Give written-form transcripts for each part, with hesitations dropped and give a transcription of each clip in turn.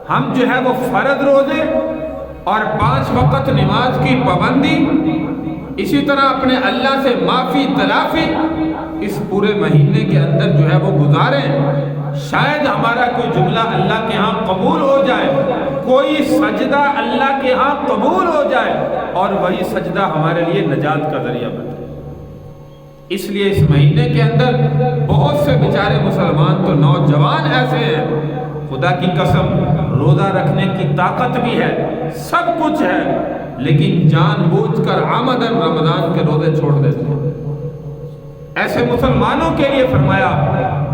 ہم جو ہے وہ فرض روزے اور 5 وقت نماز کی پابندی، اسی طرح اپنے اللہ سے معافی تلافی اس پورے مہینے کے اندر جو ہے وہ گزاریں۔ شاید ہمارا کوئی جملہ اللہ کے ہاں قبول ہو جائے، کوئی سجدہ اللہ کے ہاں قبول ہو جائے اور وہی سجدہ ہمارے لیے نجات کا ذریعہ بنے۔ اس لیے اس مہینے کے اندر بہت سے بیچارے مسلمان تو نوجوان ایسے ہیں، خدا کی قسم روزہ رکھنے کی طاقت بھی ہے، سب کچھ ہے، لیکن جان بوجھ کر عمدن رمضان کے روزے چھوڑ دیتے ہیں۔ ایسے مسلمانوں کے لیے فرمایا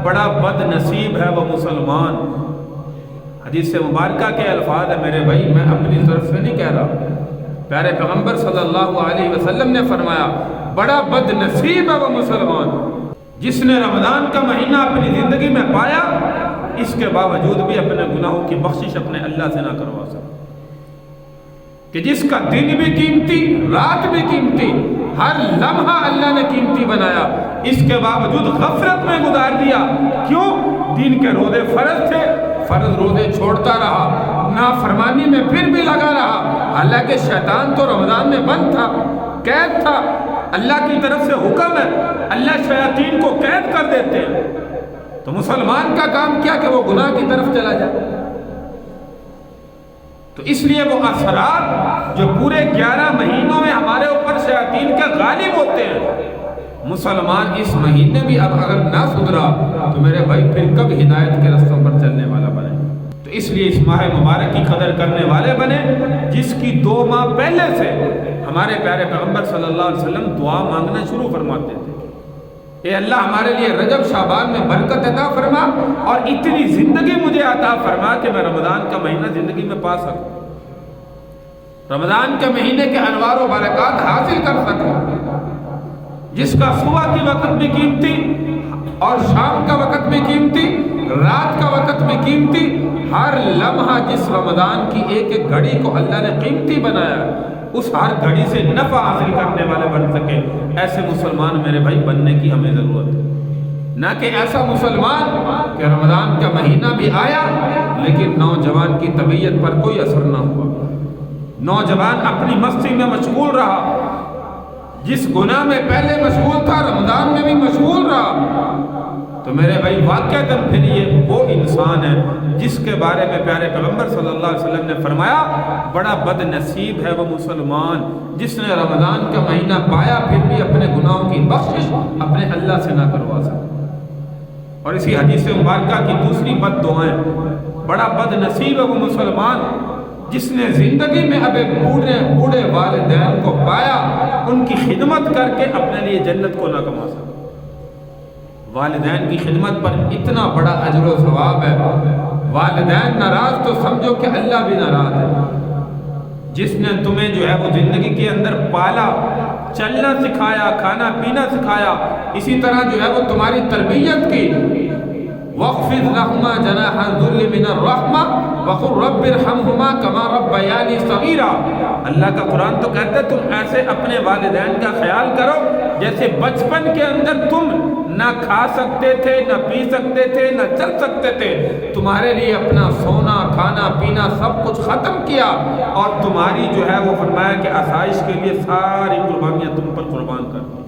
بڑا بد نصیب ہے وہ مسلمان۔ حدیث مبارکہ کے الفاظ ہے میرے بھائی، میں اپنی طرف سے نہیں کہہ رہا، پیارے پیغمبر صلی اللہ علیہ وسلم نے فرمایا بڑا بد نصیب ہے وہ مسلمان جس نے رمضان کا مہینہ اپنی زندگی میں پایا، اس کے باوجود بھی اپنے گناہوں کی بخشش اپنے اللہ سے نہ کروا سکا، کہ جس کا دن بھی قیمتی، رات بھی قیمتی، ہر لمحہ اللہ نے قیمتی بنایا، اس کے باوجود غفلت میں گزار دیا۔ کیوں؟ دن کے روزے فرض تھے، فرض روزے چھوڑتا رہا، نافرمانی میں پھر بھی لگا رہا، حالانکہ شیطان تو رمضان میں بند تھا، قید تھا، اللہ کی طرف سے حکم ہے، اللہ شیاطین کو قید کر دیتے ہیں۔ تو مسلمان کا کام کیا کہ وہ گناہ کی طرف چلا جائے؟ تو اس لیے وہ اثرات جو پورے 11 مہینوں میں ہمارے اوپر شیاطین کے غالب ہوتے ہیں، مسلمان اس مہینے بھی اب اگر نہ سدھرا تو میرے بھائی پھر کب ہدایت کے رستوں پر چلنے والا بنے؟ تو اس لیے اس ماہ مبارک کی قدر کرنے والے بنے، جس کی 2 ماہ پہلے سے ہمارے پیارے پیغمبر صلی اللہ علیہ وسلم دعا مانگنا شروع فرماتے تھے، اے اللہ ہمارے لیے رجب شعبان میں برکت عطا فرما اور اتنی زندگی مجھے عطا فرما کہ میں رمضان کا مہینہ زندگی میں پا سکوں، رمضان کے مہینے کے انوار و برکات حاصل کر سکوں، جس کا صبح کی وقت بھی قیمتی اور شام کا وقت بھی قیمتی، رات کا وقت بھی قیمتی، ہر لمحہ جس رمضان کی ایک ایک گھڑی کو اللہ نے قیمتی بنایا، اس ہر گھڑی سے نفع حاصل کرنے والے بن سکے، ایسے مسلمان میرے بھائی بننے کی ہمیں ضرورت ہے۔ نہ کہ ایسا مسلمان کہ رمضان کا مہینہ بھی آیا لیکن نوجوان کی طبیعت پر کوئی اثر نہ ہوا، نوجوان اپنی مستی میں مشغول رہا، جس گناہ میں پہلے مشغول تھا رمضان میں بھی مشغول رہا، تو میرے بھائی واقعتاً پھر یہ وہ انسان ہے جس کے بارے میں پیارے پیغمبر صلی اللہ علیہ وسلم نے فرمایا بڑا بد نصیب ہے وہ مسلمان جس نے رمضان کا مہینہ پایا پھر بھی اپنے گناہوں کی بخشش اپنے اللہ سے نہ کروا سکا۔ اور اسی حدیث مبارکہ کی دوسری بد دعائیں، بڑا بد نصیب ہے وہ مسلمان جس نے زندگی میں اب بوڑھے والدین کو پایا، ان کی خدمت کر کے اپنے لیے جنت کو نہ کما سکا۔ والدین کی خدمت پر اتنا بڑا اجر و ثواب ہے، والدین ناراض تو سمجھو کہ اللہ بھی ناراض ہے۔ جس نے تمہیں جو ہے وہ زندگی کے اندر پالا، چلنا سکھایا، کھانا پینا سکھایا، اسی طرح جو ہے وہ تمہاری تربیت کی، وَاخْفِضْ لَهُمَا جَنَاحَ الذُّلِّ مِنَ الرَّحْمَةِ وَقُلْ رَبِّ ارْحَمْهُمَا كَمَا رَبَّيَانِي صَغِيرًا۔ اللہ کا قرآن تو کہتا ہے تم ایسے اپنے والدین کا خیال کرو جیسے بچپن کے اندر تم نہ کھا سکتے تھے، نہ پی سکتے تھے، نہ چل سکتے تھے، تمہارے لیے اپنا سونا کھانا پینا سب کچھ ختم کیا اور تمہاری جو ہے وہ فرمایا کہ آسائش کے لیے ساری قربانیاں تم پر قربان کر دی۔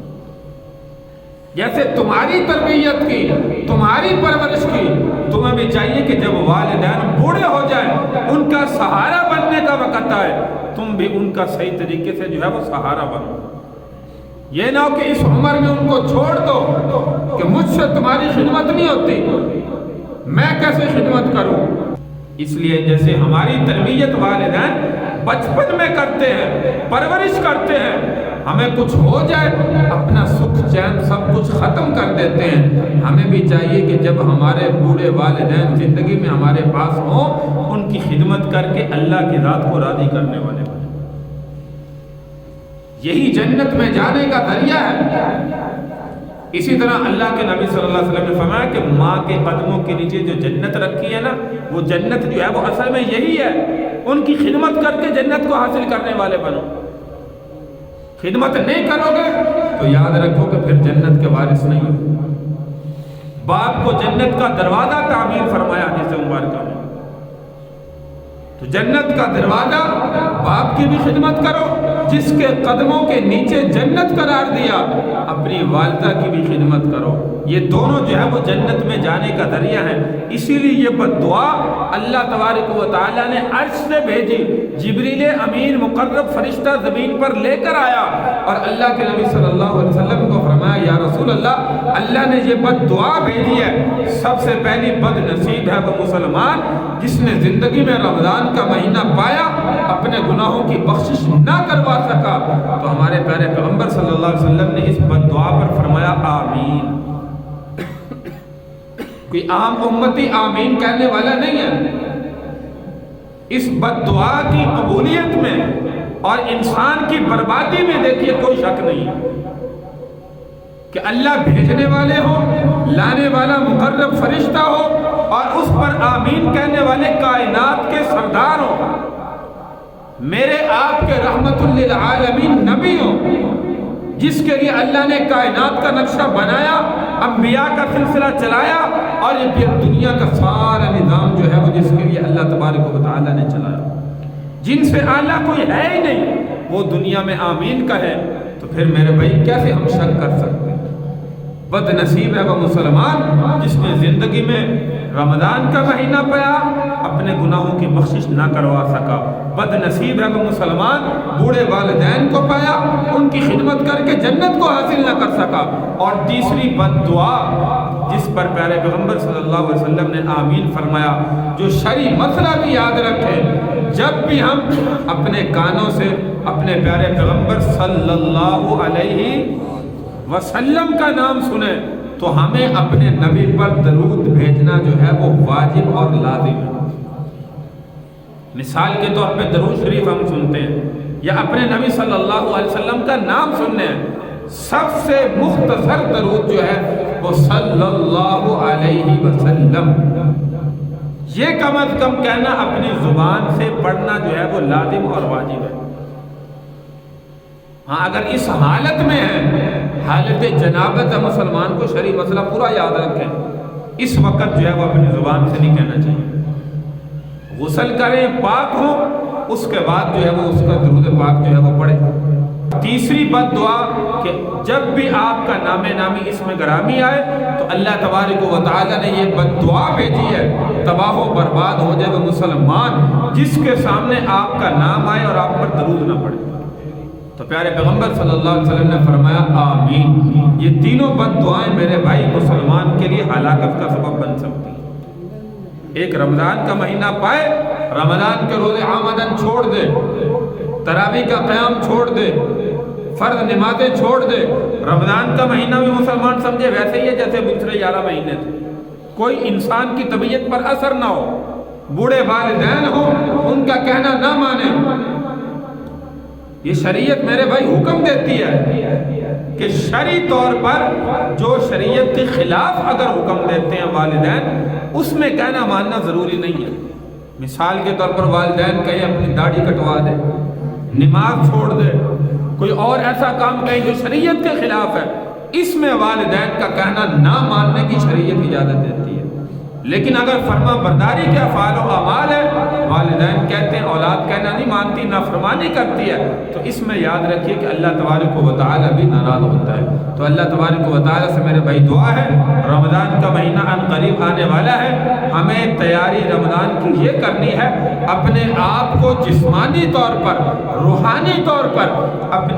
جیسے تمہاری تربیت کی، تمہاری پرورش کی، تمہیں بھی چاہیے کہ جب والدین بوڑھے ہو جائیں، ان کا سہارا بننے کا وقت آئے، تم بھی ان کا صحیح طریقے سے جو ہے وہ سہارا بنو۔ یہ نہ ہو کہ اس عمر میں ان کو چھوڑ دو کہ مجھ سے تمہاری خدمت نہیں ہوتی، میں کیسے خدمت کروں۔ اس لیے جیسے ہماری تربیت والدین بچپن میں کرتے ہیں، پرورش کرتے ہیں، ہمیں کچھ ہو جائے اپنا سکھ چین سب کچھ ختم کر دیتے ہیں، ہمیں بھی چاہیے کہ جب ہمارے بوڑھے والدین زندگی میں ہمارے پاس ہوں، ان کی خدمت کر کے اللہ کی ذات کو راضی کرنے والے بنیں۔ یہی جنت میں جانے کا ذریعہ ہے۔ اسی طرح اللہ کے نبی صلی اللہ علیہ وسلم نے فرمایا کہ ماں کے قدموں کے نیچے جو جنت رکھی ہے نا، وہ جنت جو ہے وہ اصل میں یہی ہے، ان کی خدمت کر کے جنت کو حاصل کرنے والے بنو۔ خدمت نہیں کرو گے تو یاد رکھو کہ پھر جنت کے وارث نہیں ہو۔ باپ کو جنت کا دروازہ تعمیر فرمایا حدیث مبارکہ میں، تو جنت کا دروازہ، باپ کی بھی خدمت کرو، جس کے قدموں کے نیچے جنت قرار دیا اپنی والدہ کی بھی خدمت کرو، یہ دونوں جو ہے وہ جنت میں جانے کا ذریعہ ہیں۔ اسی لیے یہ بد دعا اللہ تبارک و تعالیٰ نے عرش سے بھیجی، جبریل امین مقرب فرشتہ زمین پر لے کر آیا اور اللہ کے نبی صلی اللہ علیہ وسلم کو فرمایا یا رسول اللہ، اللہ نے یہ بد دعا بھیجی ہے، سب سے پہلی بد نصیب ہے وہ مسلمان جس نے زندگی میں رمضان کا مہینہ پایا اپنے گناہوں کی بخشش نہ کروا سکا۔ تو ہمارے پیارے پیغمبر صلی اللہ علیہ وسلم نے اس بد دعا پر فرمایا آمین۔ کوئی عام امتی آمین کہنے والا نہیں ہے۔ اس بد دعا کی قبولیت میں اور انسان کی بربادی میں دیکھیے کوئی شک نہیں ہے کہ اللہ بھیجنے والے ہو، لانے والا مقرب فرشتہ ہو اور اس پر آمین کہنے والے کائنات کے سردار ہو، میرے آپ کے رحمت للعالمین نبی ہو، جس کے لیے اللہ نے کائنات کا نقشہ بنایا، انبیاء کا سلسلہ چلایا اور یہ دنیا کا سارا نظام جو ہے وہ جس کے لیے اللہ تبارک و تعالیٰ نے چلایا، جن سے اعلیٰ کوئی ہے ہی نہیں، وہ دنیا میں آمین کہے تو پھر میرے بھائی کیسے ہم شک کر سکتے ہیں؟ بد نصیب ہے وہ مسلمان جس نے زندگی میں رمضان کا مہینہ پایا اپنے گناہوں کی بخشش نہ کروا سکا۔ بد نصیب ہے وہ مسلمان بوڑھے والدین کو پایا، ان کی خدمت کر کے جنت کو حاصل نہ کر سکا۔ اور تیسری بد دعا جس پر پیارے پیغمبر صلی اللہ علیہ وسلم نے آمین فرمایا، جو شرعی مسئلہ بھی یاد رکھے، جب بھی ہم اپنے کانوں سے اپنے پیارے پیغمبر صلی اللہ علیہ وسلم کا نام سنیں تو ہمیں اپنے نبی پر درود بھیجنا جو ہے وہ واجب اور لازم ہے۔ مثال کے طور پہ درود شریف ہم سنتے ہیں یا اپنے نبی صلی اللہ علیہ وسلم کا نام سننے ہیں، سب سے مختصر درود جو ہے وہ صلی اللہ علیہ وسلم، یہ کم از کم کہنا اپنی زبان سے پڑھنا جو ہے وہ لازم اور واجب ہے۔ ہاں اگر اس حالت میں ہے، حالت جنابت ہے، مسلمان کو شرعی مسئلہ پورا یاد رکھیں، اس وقت جو ہے وہ اپنی زبان سے نہیں کہنا چاہیے، غسل کریں پاک ہو، اس کے بعد جو ہے وہ اس کا درود پاک جو ہے وہ پڑھے۔ تیسری بد دعا کہ جب بھی آپ کا نام نامی اس میں گرامی آئے تو اللہ تبارک و تعالیٰ نے یہ بد دعا بھیجی ہے، تباہ و برباد ہو جائے وہ مسلمان جس کے سامنے آپ کا نام آئے اور آپ پر درود نہ پڑے۔ تو پیارے پیغمبر صلی اللہ علیہ وسلم نے فرمایا آمین۔ یہ تینوں بد دعائیں میرے بھائی مسلمان کے لیے ہلاکت کا سبب بن سکتی ہیں۔ ایک رمضان کا مہینہ پائے، رمضان کے روزے آمدن چھوڑ دے، تراویح کا قیام چھوڑ دے، فرض نمازیں چھوڑ دے، رمضان کا مہینہ بھی مسلمان سمجھے ویسے ہی ہے جیسے دوسرے 11 مہینے تھے، کوئی انسان کی طبیعت پر اثر نہ ہو، بوڑھے والدین ہو ان کا کہنا نہ مانے۔ یہ شریعت میرے بھائی حکم دیتی ہے کہ شرعی طور پر جو شریعت کے خلاف اگر حکم دیتے ہیں والدین، اس میں کہنا ماننا ضروری نہیں ہے۔ مثال کے طور پر والدین کہیں اپنی داڑھی کٹوا دے، نماز چھوڑ دے، کوئی اور ایسا کام کہیں جو شریعت کے خلاف ہے، اس میں والدین کا کہنا نہ ماننے کی شریعت اجازت دیتی ہے۔ لیکن اگر فرما برداری کے افعال و اعمال ہے، والدین کہتے ہیں اولاد کہنا نہیں مانتی، نافرمانی کرتی ہے، تو اس میں یاد رکھیے کہ اللہ تبارک و تعالیٰ بھی ناراض ہوتا ہے۔ تو اللہ تبارک و تعالیٰ سے میرے بھائی دعا ہے، رمضان کا مہینہ ان قریب آنے والا ہے، ہمیں تیاری رمضان کی یہ کرنی ہے، اپنے آپ کو جسمانی طور پر، روحانی طور پر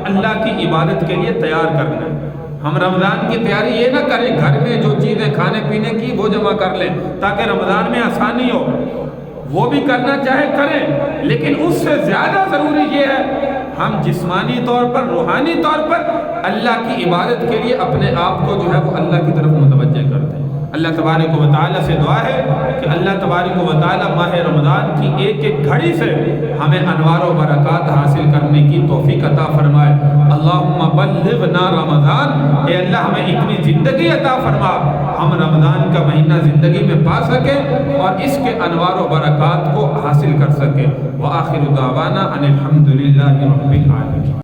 اللہ کی عبادت کے لیے تیار کرنا ہے۔ ہم رمضان کی تیاری یہ نہ کریں گھر میں جو چیزیں کھانے پینے کی وہ جمع کر لیں تاکہ رمضان میں آسانی ہو، وہ بھی کرنا چاہے کریں، لیکن اس سے زیادہ ضروری یہ ہے ہم جسمانی طور پر، روحانی طور پر اللہ کی عبادت کے لیے اپنے آپ کو جو ہے وہ اللہ کی طرف متوجہ کرتے ہیں۔ اللہ تبارک و تعالیٰ سے دعا ہے کہ اللہ تبارک و تعالیٰ ماہ رمضان کی ایک ایک گھڑی سے ہمیں انوار و برکات حاصل کرنے کی توفیق عطا فرمائے۔ اللہم بلغنا رمضان، اے اللہ ہمیں اتنی زندگی عطا فرما ہم رمضان کا مہینہ زندگی میں پا سکیں اور اس کے انوار و برکات کو حاصل کر سکیں۔ وآخر دعوانا ان الحمدللہ رب العالمین۔